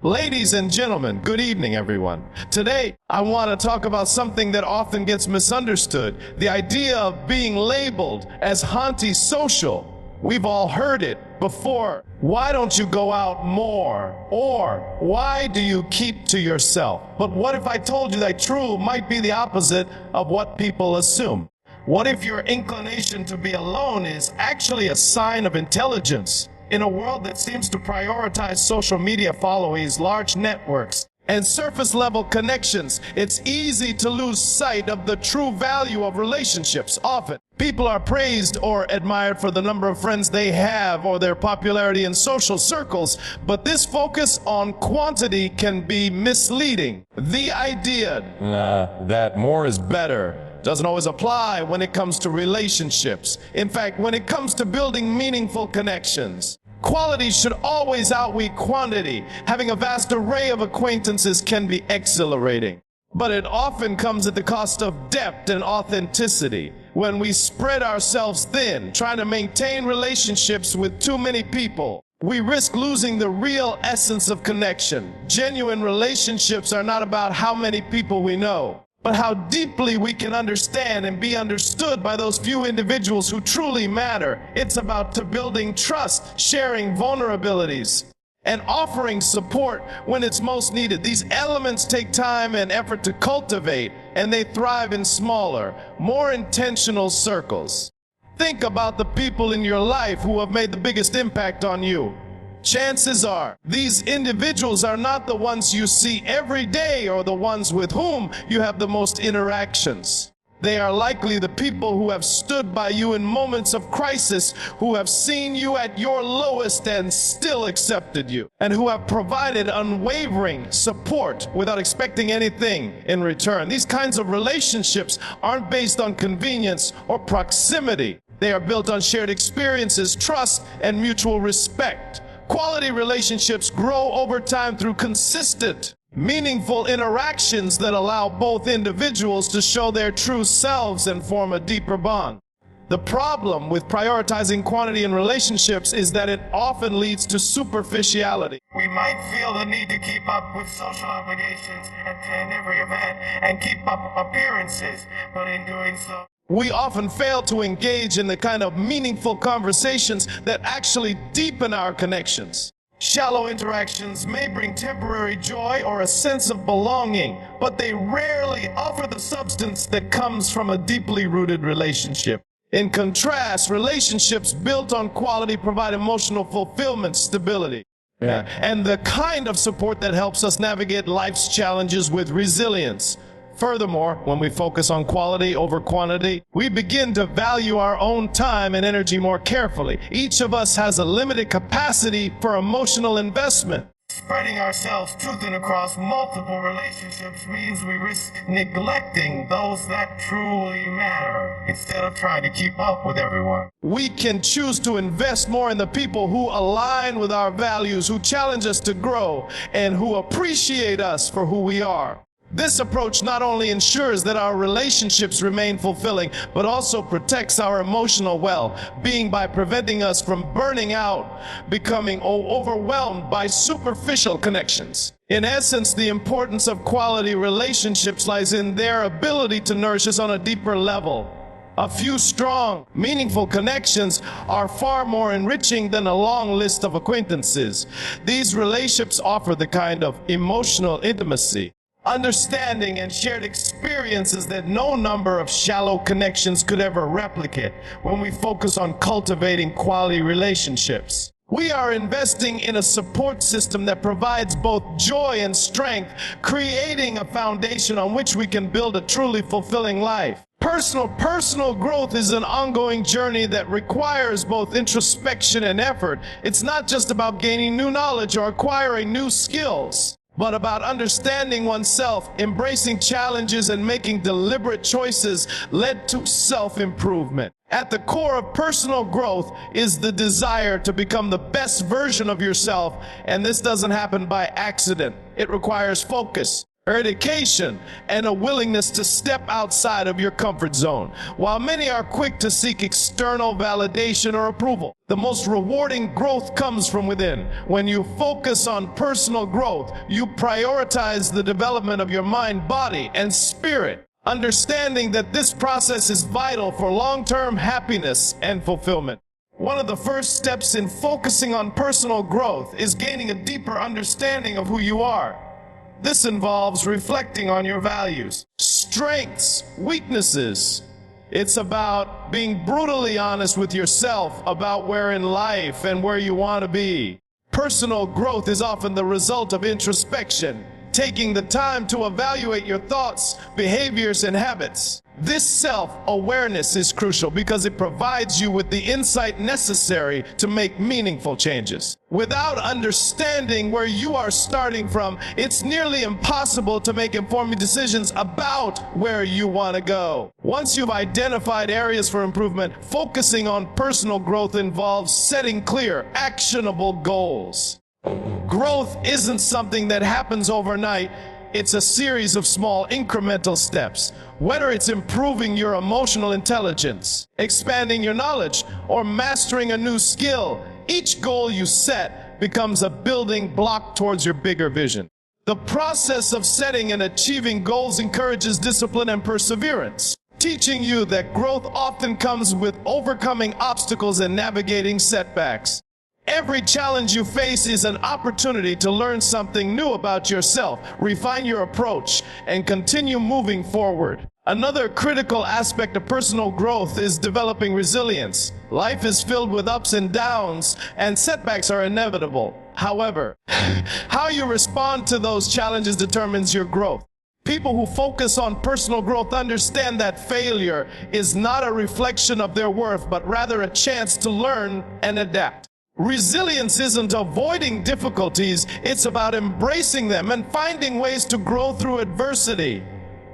Ladies and gentlemen, good evening, everyone. Today, I want to talk about something that often gets misunderstood, the idea of being labeled as antisocial. We've all heard it before. Why don't you go out more? Or, why do you keep to yourself? But what if I told you that true might be the opposite of what people assume? What if your inclination to be alone is actually a sign of intelligence? In a world that seems to prioritize social media followings, large networks, and surface-level connections, it's easy to lose sight of the true value of relationships. Often, people are praised or admired for the number of friends they have or their popularity in social circles, but this focus on quantity can be misleading. The idea that more is better doesn't always apply when it comes to relationships. In fact, when it comes to building meaningful connections, quality should always outweigh quantity. Having a vast array of acquaintances can be exhilarating, but it often comes at the cost of depth and authenticity. When we spread ourselves thin, trying to maintain relationships with too many people, we risk losing the real essence of connection. Genuine relationships are not about how many people we know, but how deeply we can understand and be understood by those few individuals who truly matter. It's about building trust, sharing vulnerabilities, and offering support when it's most needed. These elements take time and effort to cultivate, and they thrive in smaller, more intentional circles. Think about the people in your life who have made the biggest impact on you. Chances are, these individuals are not the ones you see every day or the ones with whom you have the most interactions. They are likely the people who have stood by you in moments of crisis, who have seen you at your lowest and still accepted you, and who have provided unwavering support without expecting anything in return. These kinds of relationships aren't based on convenience or proximity. They are built on shared experiences, trust, and mutual respect. Quality relationships grow over time through consistent, meaningful interactions that allow both individuals to show their true selves and form a deeper bond. The problem with prioritizing quantity in relationships is that it often leads to superficiality. We might feel the need to keep up with social obligations, attend every event, and keep up appearances, but in doing so, we often fail to engage in the kind of meaningful conversations that actually deepen our connections. Shallow interactions may bring temporary joy or a sense of belonging, but they rarely offer the substance that comes from a deeply rooted relationship. In contrast, relationships built on quality provide emotional fulfillment, stability, and the kind of support that helps us navigate life's challenges with resilience. Furthermore, when we focus on quality over quantity, we begin to value our own time and energy more carefully. Each of us has a limited capacity for emotional investment. Spreading ourselves too thin across multiple relationships means we risk neglecting those that truly matter instead of trying to keep up with everyone. We can choose to invest more in the people who align with our values, who challenge us to grow, and who appreciate us for who we are. This approach not only ensures that our relationships remain fulfilling, but also protects our emotional well-being by preventing us from burning out, becoming overwhelmed by superficial connections. In essence, the importance of quality relationships lies in their ability to nourish us on a deeper level. A few strong, meaningful connections are far more enriching than a long list of acquaintances. These relationships offer the kind of emotional intimacy, understanding, and shared experiences that no number of shallow connections could ever replicate. When we focus on cultivating quality relationships, we are investing in a support system that provides both joy and strength, creating a foundation on which we can build a truly fulfilling life. Personal growth is an ongoing journey that requires both introspection and effort. It's not just about gaining new knowledge or acquiring new skills, but about understanding oneself, embracing challenges, and making deliberate choices led to self-improvement. At the core of personal growth is the desire to become the best version of yourself, and this doesn't happen by accident. It requires focus, dedication, and a willingness to step outside of your comfort zone. While many are quick to seek external validation or approval, the most rewarding growth comes from within. When you focus on personal growth, you prioritize the development of your mind, body, and spirit, understanding that this process is vital for long-term happiness and fulfillment. One of the first steps in focusing on personal growth is gaining a deeper understanding of who you are. This involves reflecting on your values, strengths, weaknesses. It's about being brutally honest with yourself about where in life and where you want to be. Personal growth is often the result of introspection, taking the time to evaluate your thoughts, behaviors, and habits. This self-awareness is crucial because it provides you with the insight necessary to make meaningful changes. Without understanding where you are starting from, it's nearly impossible to make informed decisions about where you want to go. Once you've identified areas for improvement, focusing on personal growth involves setting clear, actionable goals. Growth isn't something that happens overnight. It's a series of small incremental steps. Whether it's improving your emotional intelligence, expanding your knowledge, or mastering a new skill, each goal you set becomes a building block towards your bigger vision. The process of setting and achieving goals encourages discipline and perseverance, teaching you that growth often comes with overcoming obstacles and navigating setbacks. Every challenge you face is an opportunity to learn something new about yourself, refine your approach, and continue moving forward. Another critical aspect of personal growth is developing resilience. Life is filled with ups and downs, and setbacks are inevitable. However, how you respond to those challenges determines your growth. People who focus on personal growth understand that failure is not a reflection of their worth, but rather a chance to learn and adapt. Resilience isn't avoiding difficulties, it's about embracing them and finding ways to grow through adversity.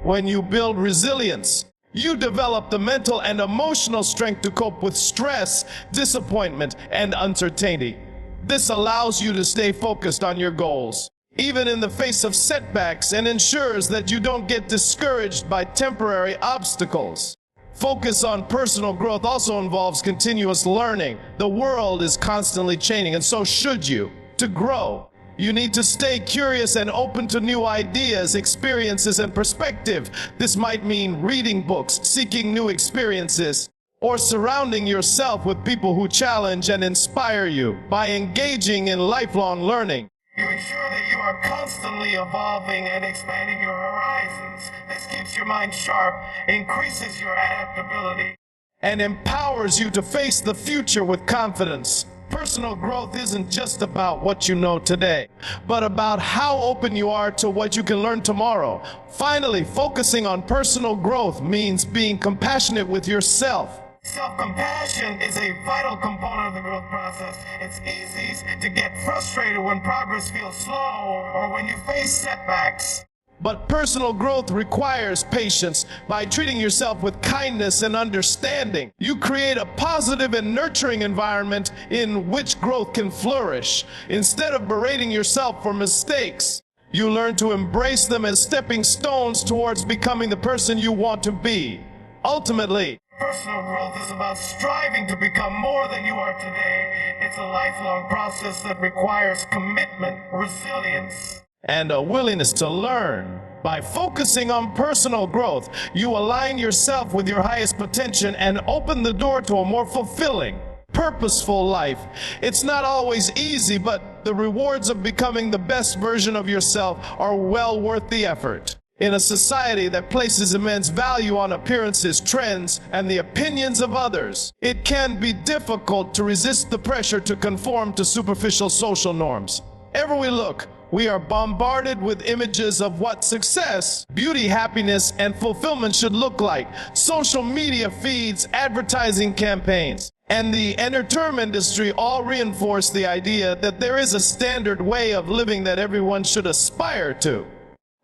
When you build resilience, you develop the mental and emotional strength to cope with stress, disappointment, and uncertainty. This allows you to stay focused on your goals, even in the face of setbacks, and ensures that you don't get discouraged by temporary obstacles. Focus on personal growth also involves continuous learning. The world is constantly changing, and so should you. To grow, you need to stay curious and open to new ideas, experiences, and perspective. This might mean reading books, seeking new experiences, or surrounding yourself with people who challenge and inspire you. By engaging in lifelong learning, you ensure that you are constantly evolving and expanding your horizons. This keeps your mind sharp, increases your adaptability, and empowers you to face the future with confidence. Personal growth isn't just about what you know today, but about how open you are to what you can learn tomorrow. Finally, focusing on personal growth means being compassionate with yourself. Self-compassion is a vital component of the growth process. It's easy to get frustrated when progress feels slow or when you face setbacks. But personal growth requires patience. By treating yourself with kindness and understanding, you create a positive and nurturing environment in which growth can flourish. Instead of berating yourself for mistakes, you learn to embrace them as stepping stones towards becoming the person you want to be. Ultimately, personal growth is about striving to become more than you are today. It's a lifelong process that requires commitment, resilience, and a willingness to learn. By focusing on personal growth, you align yourself with your highest potential and open the door to a more fulfilling, purposeful life. It's not always easy, but the rewards of becoming the best version of yourself are well worth the effort. In a society that places immense value on appearances, trends, and the opinions of others, it can be difficult to resist the pressure to conform to superficial social norms. Everywhere we look, we are bombarded with images of what success, beauty, happiness, and fulfillment should look like. Social media feeds, advertising campaigns, and the entertainment industry all reinforce the idea that there is a standard way of living that everyone should aspire to.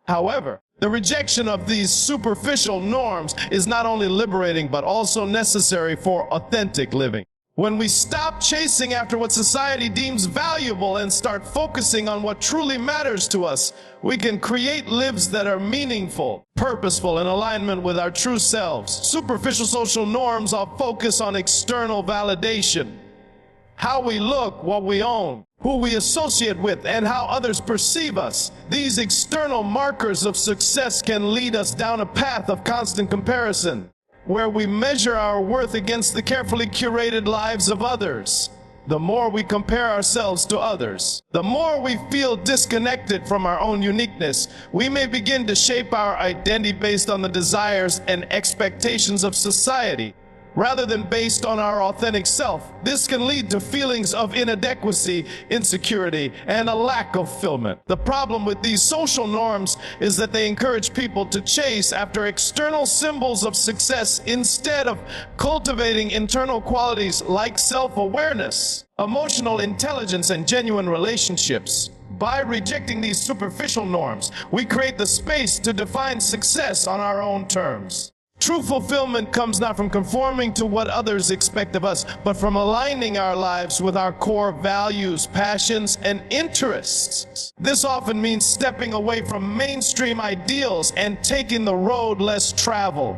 However, the rejection of these superficial norms is not only liberating but also necessary for authentic living. When we stop chasing after what society deems valuable and start focusing on what truly matters to us, we can create lives that are meaningful, purposeful, in alignment with our true selves. Superficial social norms all focus on external validation. How we look, what we own, who we associate with, and how others perceive us. These external markers of success can lead us down a path of constant comparison, where we measure our worth against the carefully curated lives of others. The more we compare ourselves to others, the more we feel disconnected from our own uniqueness. We may begin to shape our identity based on the desires and expectations of society, rather than based on our authentic self. This can lead to feelings of inadequacy, insecurity, and a lack of fulfillment. The problem with these social norms is that they encourage people to chase after external symbols of success instead of cultivating internal qualities like self-awareness, emotional intelligence, and genuine relationships. By rejecting these superficial norms, we create the space to define success on our own terms. True fulfillment comes not from conforming to what others expect of us, but from aligning our lives with our core values, passions, and interests. This often means stepping away from mainstream ideals and taking the road less traveled.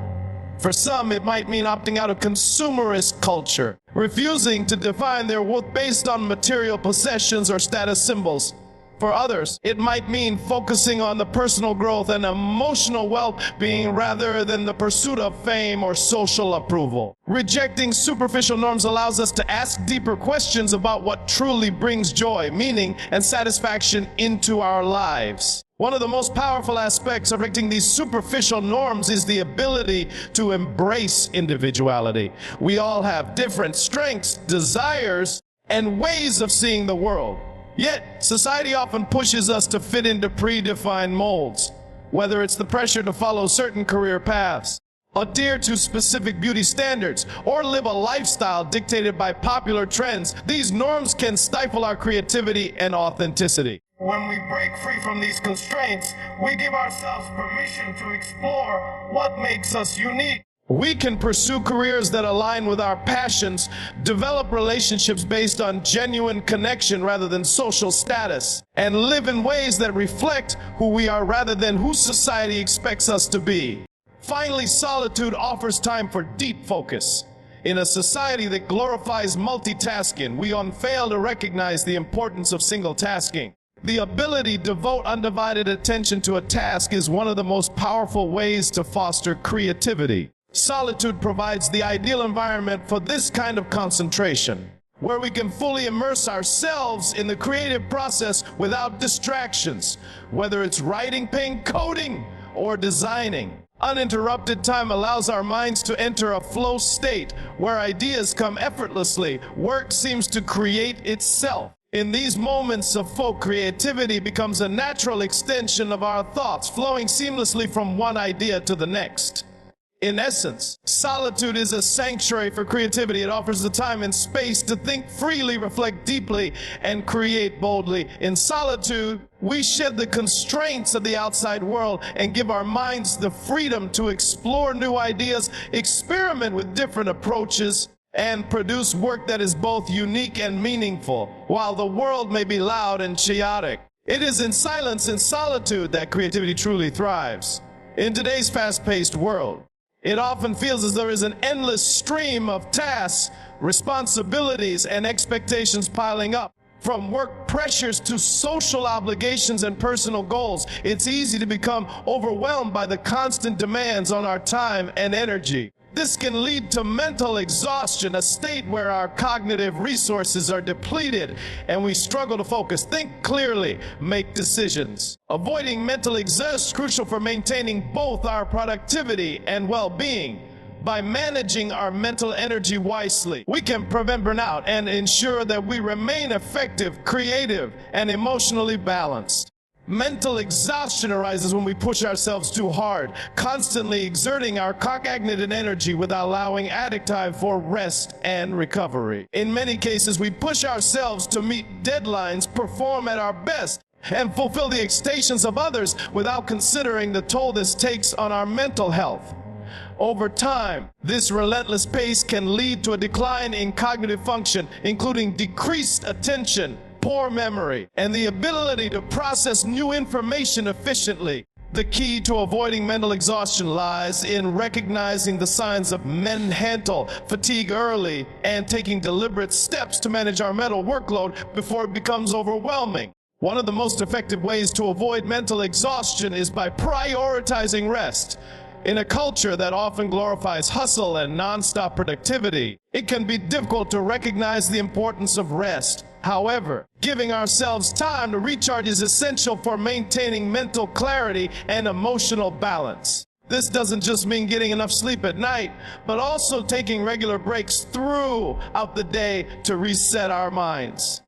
For some, it might mean opting out of consumerist culture, refusing to define their worth based on material possessions or status symbols. For others, it might mean focusing on the personal growth and emotional well-being rather than the pursuit of fame or social approval. Rejecting superficial norms allows us to ask deeper questions about what truly brings joy, meaning, and satisfaction into our lives. One of the most powerful aspects of rejecting these superficial norms is the ability to embrace individuality. We all have different strengths, desires, and ways of seeing the world. Yet, society often pushes us to fit into predefined molds, whether it's the pressure to follow certain career paths, adhere to specific beauty standards, or live a lifestyle dictated by popular trends. These norms can stifle our creativity and authenticity. When we break free from these constraints, we give ourselves permission to explore what makes us unique. We can pursue careers that align with our passions, develop relationships based on genuine connection rather than social status, and live in ways that reflect who we are rather than who society expects us to be. Finally, solitude offers time for deep focus. In a society that glorifies multitasking, we often fail to recognize the importance of single tasking. The ability to devote undivided attention to a task is one of the most powerful ways to foster creativity. Solitude provides the ideal environment for this kind of concentration, where we can fully immerse ourselves in the creative process without distractions, whether it's writing, painting, coding, or designing. Uninterrupted time allows our minds to enter a flow state where ideas come effortlessly. Work seems to create itself. In these moments of full creativity becomes a natural extension of our thoughts, flowing seamlessly from one idea to the next. In essence, solitude is a sanctuary for creativity. It offers the time and space to think freely, reflect deeply, and create boldly. In solitude, we shed the constraints of the outside world and give our minds the freedom to explore new ideas, experiment with different approaches, and produce work that is both unique and meaningful. While the world may be loud and chaotic, it is in silence and solitude that creativity truly thrives. In today's fast-paced world, it often feels as though there is an endless stream of tasks, responsibilities, and expectations piling up. From work pressures to social obligations and personal goals, it's easy to become overwhelmed by the constant demands on our time and energy. This can lead to mental exhaustion, a state where our cognitive resources are depleted and we struggle to focus, think clearly, make decisions. Avoiding mental exhaustion is crucial for maintaining both our productivity and well-being. By managing our mental energy wisely, we can prevent burnout and ensure that we remain effective, creative, and emotionally balanced. Mental exhaustion arises when we push ourselves too hard, constantly exerting our cognitive energy without allowing adequate time for rest and recovery. In many cases, we push ourselves to meet deadlines, perform at our best, and fulfill the expectations of others without considering the toll this takes on our mental health. Over time, this relentless pace can lead to a decline in cognitive function, including decreased attention, poor memory, and the ability to process new information efficiently. The key to avoiding mental exhaustion lies in recognizing the signs of mental fatigue early and taking deliberate steps to manage our mental workload before it becomes overwhelming. One of the most effective ways to avoid mental exhaustion is by prioritizing rest. In a culture that often glorifies hustle and nonstop productivity, it can be difficult to recognize the importance of rest. However, giving ourselves time to recharge is essential for maintaining mental clarity and emotional balance. This doesn't just mean getting enough sleep at night, but also taking regular breaks throughout the day to reset our minds.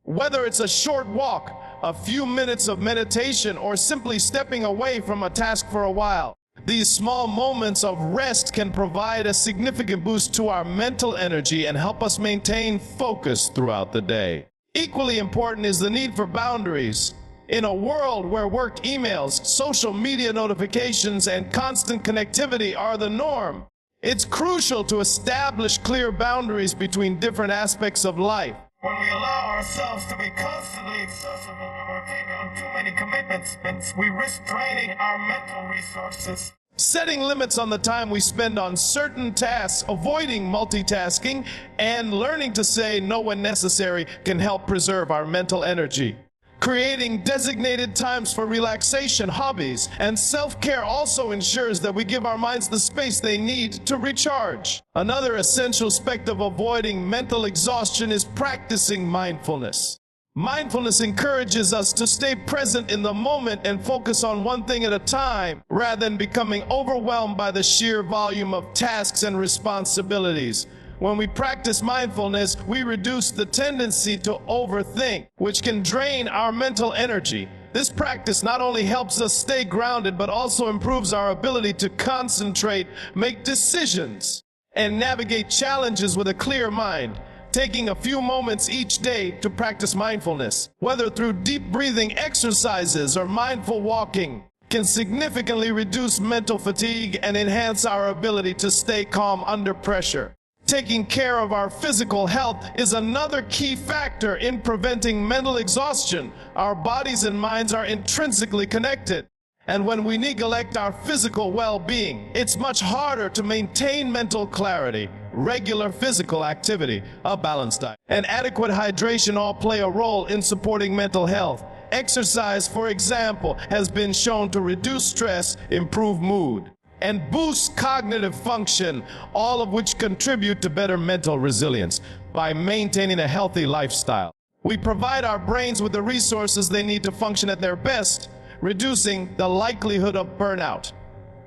Whether it's a short walk, a few minutes of meditation, or simply stepping away from a task for a while, these small moments of rest can provide a significant boost to our mental energy and help us maintain focus throughout the day. Equally important is the need for boundaries. In a world where work emails, social media notifications, and constant connectivity are the norm, it's crucial to establish clear boundaries between different aspects of life. When we allow ourselves to be constantly accessible or take on too many commitments, we risk draining our mental resources. Setting limits on the time we spend on certain tasks, avoiding multitasking, and learning to say no when necessary can help preserve our mental energy. Creating designated times for relaxation, hobbies, and self-care also ensures that we give our minds the space they need to recharge. Another essential aspect of avoiding mental exhaustion is practicing mindfulness. Mindfulness encourages us to stay present in the moment and focus on one thing at a time, rather than becoming overwhelmed by the sheer volume of tasks and responsibilities. When we practice mindfulness, we reduce the tendency to overthink, which can drain our mental energy. This practice not only helps us stay grounded, but also improves our ability to concentrate, make decisions, and navigate challenges with a clear mind. Taking a few moments each day to practice mindfulness, whether through deep breathing exercises or mindful walking, can significantly reduce mental fatigue and enhance our ability to stay calm under pressure. Taking care of our physical health is another key factor in preventing mental exhaustion. Our bodies and minds are intrinsically connected, and when we neglect our physical well-being, it's much harder to maintain mental clarity. Regular physical activity, a balanced diet, and adequate hydration all play a role in supporting mental health. Exercise, for example, has been shown to reduce stress, improve mood, and boost cognitive function, all of which contribute to better mental resilience. By maintaining a healthy lifestyle, we provide our brains with the resources they need to function at their best, reducing the likelihood of burnout.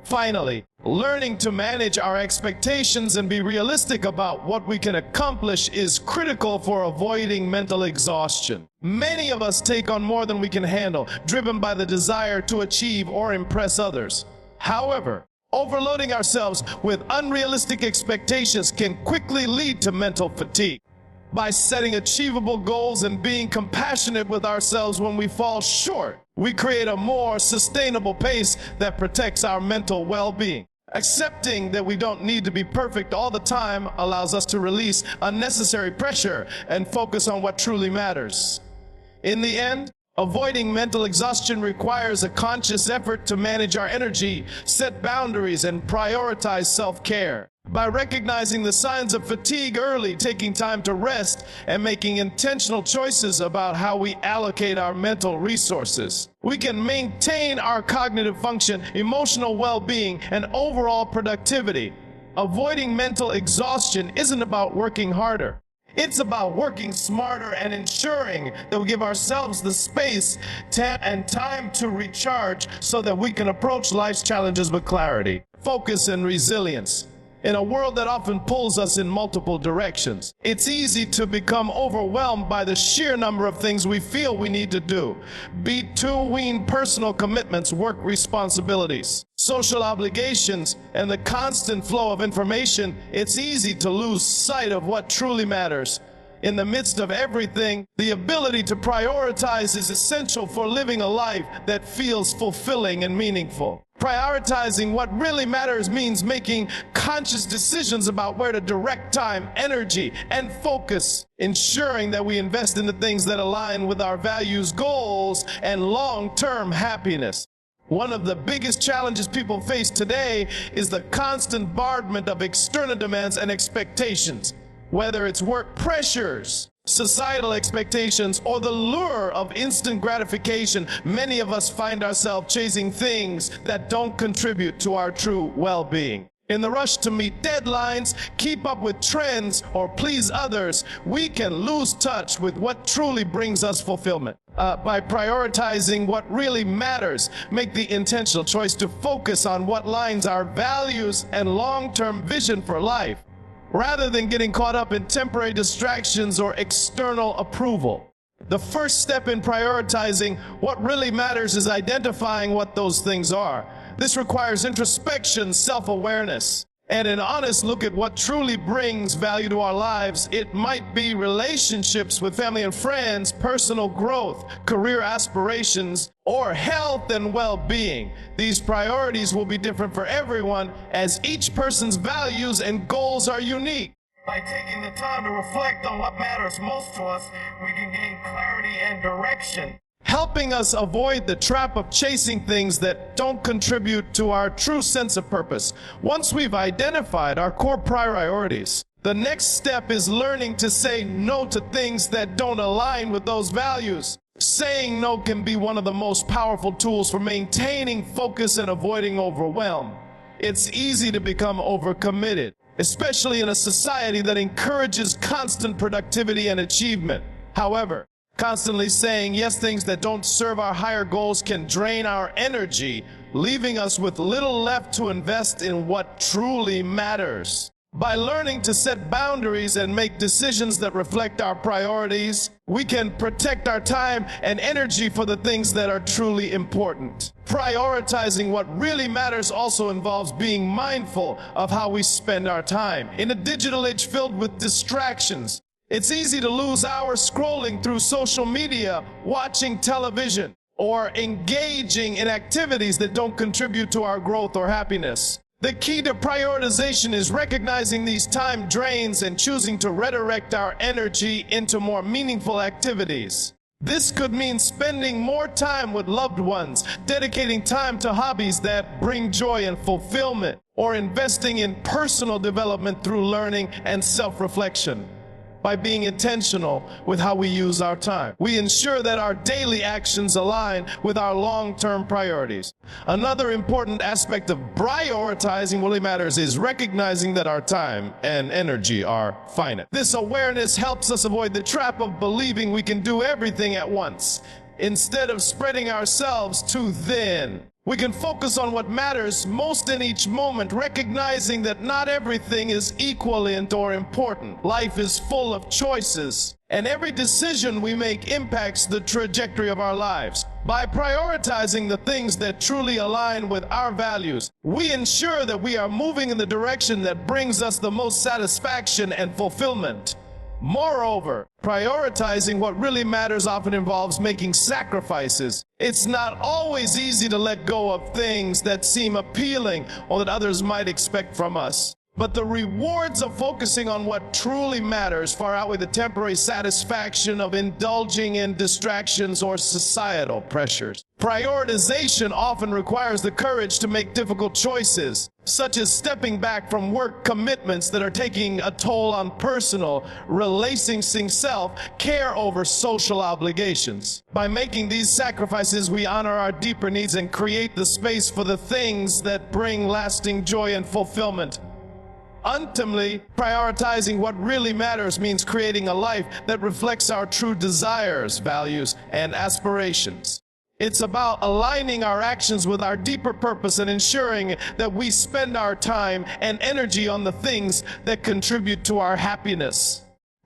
Finally, learning to manage our expectations and be realistic about what we can accomplish is critical for avoiding mental exhaustion. Many of us take on more than we can handle, driven by the desire to achieve or impress others. However, overloading ourselves with unrealistic expectations can quickly lead to mental fatigue. By setting achievable goals and being compassionate with ourselves when we fall short, we create a more sustainable pace that protects our mental well-being. Accepting that we don't need to be perfect all the time allows us to release unnecessary pressure and focus on what truly matters. In the end, avoiding mental exhaustion requires a conscious effort to manage our energy, set boundaries, and prioritize self-care. By recognizing the signs of fatigue early, taking time to rest, and making intentional choices about how we allocate our mental resources, we can maintain our cognitive function, emotional well-being, and overall productivity. Avoiding mental exhaustion isn't about working harder. It's about working smarter and ensuring that we give ourselves the space and time to recharge so that we can approach life's challenges with clarity, focus, and resilience. In a world that often pulls us in multiple directions, it's easy to become overwhelmed by the sheer number of things we feel we need to do. Between personal commitments, work responsibilities, social obligations, and the constant flow of information, it's easy to lose sight of what truly matters. In the midst of everything, the ability to prioritize is essential for living a life that feels fulfilling and meaningful. Prioritizing what really matters means making conscious decisions about where to direct time, energy, and focus, ensuring that we invest in the things that align with our values, goals, and long-term happiness. One of the biggest challenges people face today is the constant bombardment of external demands and expectations. Whether it's work pressures, societal expectations, or the lure of instant gratification, many of us find ourselves chasing things that don't contribute to our true well-being. In the rush to meet deadlines, keep up with trends, or please others, we can lose touch with what truly brings us fulfillment. By prioritizing what really matters, make the intentional choice to focus on what aligns our values and long-term vision for life, rather than getting caught up in temporary distractions or external approval. The first step in prioritizing what really matters is identifying what those things are. This requires introspection, self-awareness, and an honest look at what truly brings value to our lives. It might be relationships with family and friends, personal growth, career aspirations, or health and well-being. These priorities will be different for everyone, as each person's values and goals are unique. By taking the time to reflect on what matters most to us, we can gain clarity and direction, helping us avoid the trap of chasing things that don't contribute to our true sense of purpose. Once we've identified our core priorities, the next step is learning to say no to things that don't align with those values. Saying no can be one of the most powerful tools for maintaining focus and avoiding overwhelm. It's easy to become overcommitted, especially in a society that encourages constant productivity and achievement. However, constantly saying yes things that don't serve our higher goals can drain our energy, leaving us with little left to invest in what truly matters. By learning to set boundaries and make decisions that reflect our priorities, we can protect our time and energy for the things that are truly important. Prioritizing what really matters also involves being mindful of how we spend our time. In a digital age filled with distractions, it's easy to lose hours scrolling through social media, watching television, or engaging in activities that don't contribute to our growth or happiness. The key to prioritization is recognizing these time drains and choosing to redirect our energy into more meaningful activities. This could mean spending more time with loved ones, dedicating time to hobbies that bring joy and fulfillment, or investing in personal development through learning and self-reflection. By being intentional with how we use our time, we ensure that our daily actions align with our long-term priorities. Another important aspect of prioritizing what really matters is recognizing that our time and energy are finite. This awareness helps us avoid the trap of believing we can do everything at once. Instead of spreading ourselves too thin, we can focus on what matters most in each moment, recognizing that not everything is equal or important. Life is full of choices, and every decision we make impacts the trajectory of our lives. By prioritizing the things that truly align with our values, we ensure that we are moving in the direction that brings us the most satisfaction and fulfillment. Moreover, prioritizing what really matters often involves making sacrifices. It's not always easy to let go of things that seem appealing or that others might expect from us. But the rewards of focusing on what truly matters far outweigh the temporary satisfaction of indulging in distractions or societal pressures. Prioritization often requires the courage to make difficult choices, such as stepping back from work commitments that are taking a toll on personal, relating self-care over social obligations. By making these sacrifices, we honor our deeper needs and create the space for the things that bring lasting joy and fulfillment. Ultimately, prioritizing what really matters means creating a life that reflects our true desires, values, and aspirations. It's about aligning our actions with our deeper purpose and ensuring that we spend our time and energy on the things that contribute to our happiness,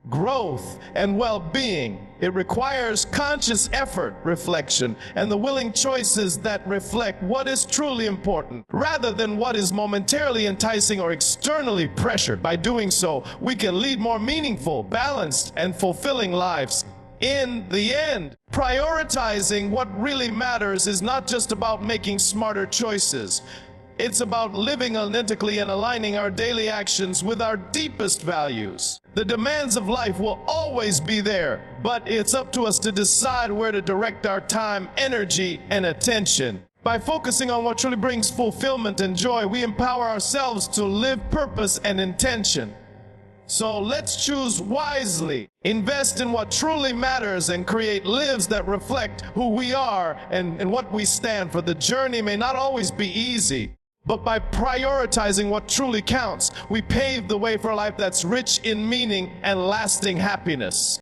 growth, and well-being. It requires conscious effort, reflection, and the willing choices that reflect what is truly important, rather than what is momentarily enticing or externally pressured. By doing so, we can lead more meaningful, balanced, and fulfilling lives. In the end, prioritizing what really matters is not just about making smarter choices. It's about living authentically and aligning our daily actions with our deepest values. The demands of life will always be there, but it's up to us to decide where to direct our time, energy, and attention. By focusing on what truly brings fulfillment and joy, we empower ourselves to live purpose and intention. So let's choose wisely, invest in what truly matters, and create lives that reflect who we are and what we stand for. The journey may not always be easy, but by prioritizing what truly counts, we pave the way for a life that's rich in meaning and lasting happiness.